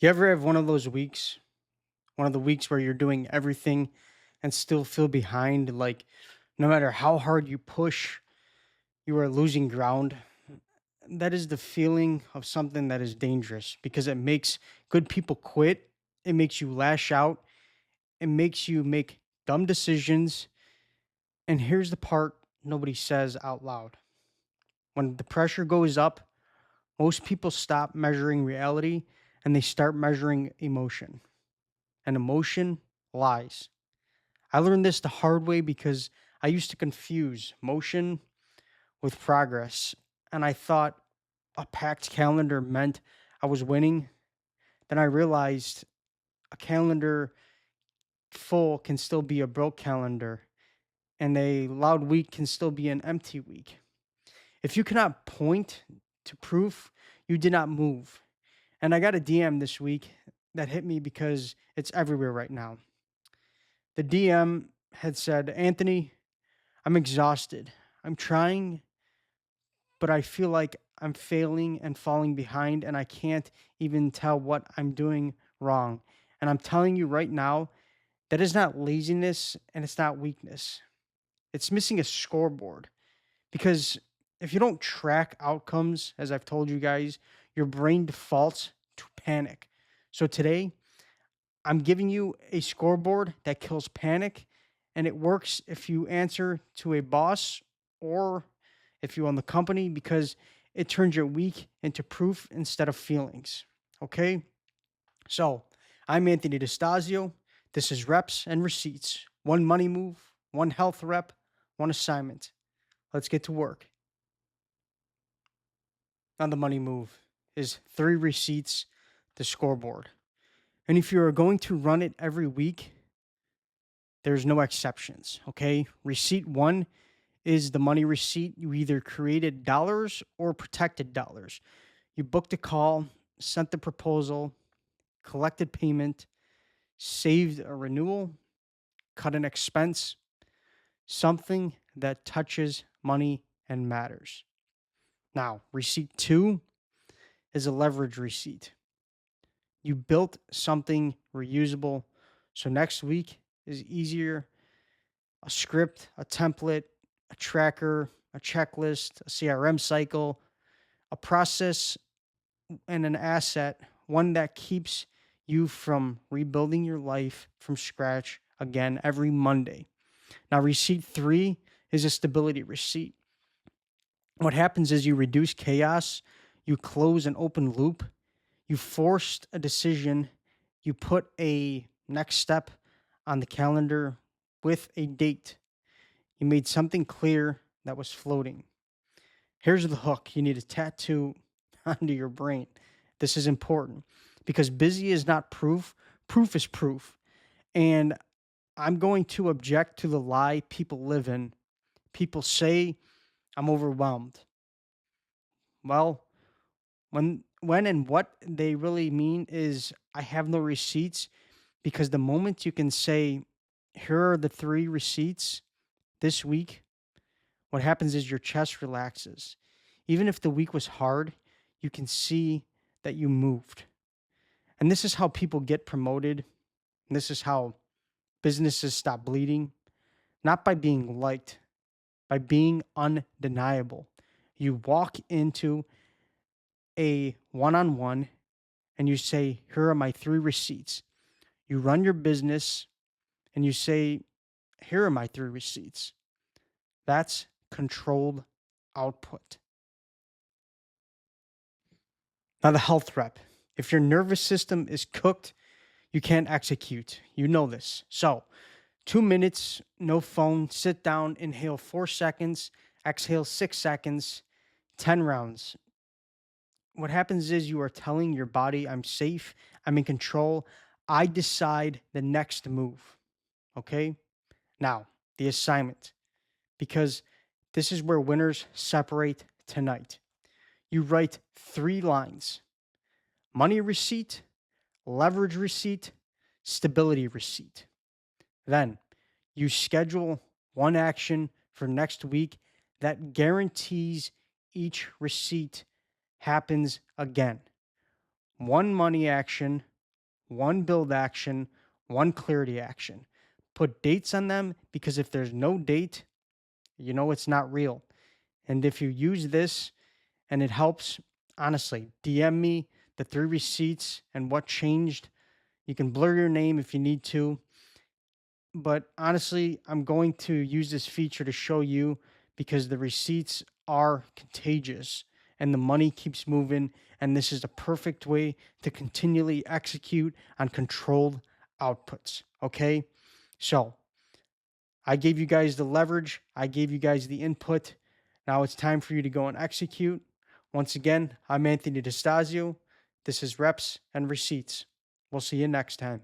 You ever have one of those weeks, one of the weeks where you're doing everything and still feel behind? Like, no matter how hard you push, you are losing ground. That is the feeling of something that is dangerous because it makes good people quit. It makes you lash out. It makes you make dumb decisions. And here's the part nobody says out loud: when the pressure goes up, most people stop measuring reality and they start measuring emotion. And emotion lies. I learned this the hard way because I used to confuse motion with progress. And I thought a packed calendar meant I was winning. Then I realized a calendar full can still be a broke calendar, and a loud week can still be an empty week. If you cannot point to proof, you did not move. And I got a DM this week that hit me because it's everywhere right now. The DM had said, "Anthony, I'm exhausted. I'm trying, but I feel like I'm failing and falling behind, and I can't even tell what I'm doing wrong. And I'm telling you right now, that is not laziness and it's not weakness. It's missing a scoreboard. Because if you don't track outcomes, as I've told you guys, your brain defaults to panic. So today, I'm giving you a scoreboard that kills panic, and it works if you answer to a boss or if you own the company because it turns your week into proof instead of feelings. Okay? So, I'm Anthony Distasio. This is Reps and Receipts. One money move, one health rep, one assignment. Let's get to work. Now, the money move is three receipts, the scoreboard. And if you're going to run it every week, there's no exceptions, okay? Receipt one is the money receipt. You either created dollars or protected dollars. You booked a call, sent the proposal, collected payment, saved a renewal, cut an expense, something that touches money and matters. Now, receipt two is a leverage receipt. You built something reusable. So next week is easier: a script, a template, a tracker, a checklist, a CRM cycle, a process, and an asset, one that keeps you from rebuilding your life from scratch again every Monday. Now, receipt three is a stability receipt. What happens is you reduce chaos, you close an open loop, you forced a decision, you put a next step on the calendar with a date. You made something clear that was floating. Here's the hook you need a tattoo onto your brain. This is important because busy is not proof, proof is proof. And I'm going to object to the lie people live in. People say, I'm overwhelmed. Well, when and what they really mean is I have no receipts, because the moment you can say, here are the three receipts this week, what happens is your chest relaxes. Even if the week was hard, you can see that you moved. And this is how people get promoted. And this is how businesses stop bleeding, not by being liked, by being undeniable. You walk into a one on one and you say, here are my three receipts. You run your business and you say, here are my three receipts. That's controlled output. Now, the health rep. If your nervous system is cooked, you can't execute. You know this. So, 2 minutes, no phone, sit down, inhale 4 seconds, exhale 6 seconds, 10 rounds. What happens is you are telling your body, I'm safe, I'm in control, I decide the next move. Okay? Now, the assignment, because this is where winners separate tonight. You write 3 lines: money receipt, leverage receipt, stability receipt. Then you schedule one action for next week that guarantees each receipt happens again. one money action, one build action, one clarity action. Put dates on them because if there's no date, you know it's not real. And if you use this and it helps, honestly, DM me the 3 receipts and what changed. You can blur your name if you need to. But honestly, I'm going to use this feature to show you because the receipts are contagious and the money keeps moving. And this is a perfect way to continually execute on controlled outputs. Okay. So I gave you guys the leverage, I gave you guys the input. Now it's time for you to go and execute. Once again, I'm Anthony Distasio. This is Reps and Receipts. We'll see you next time.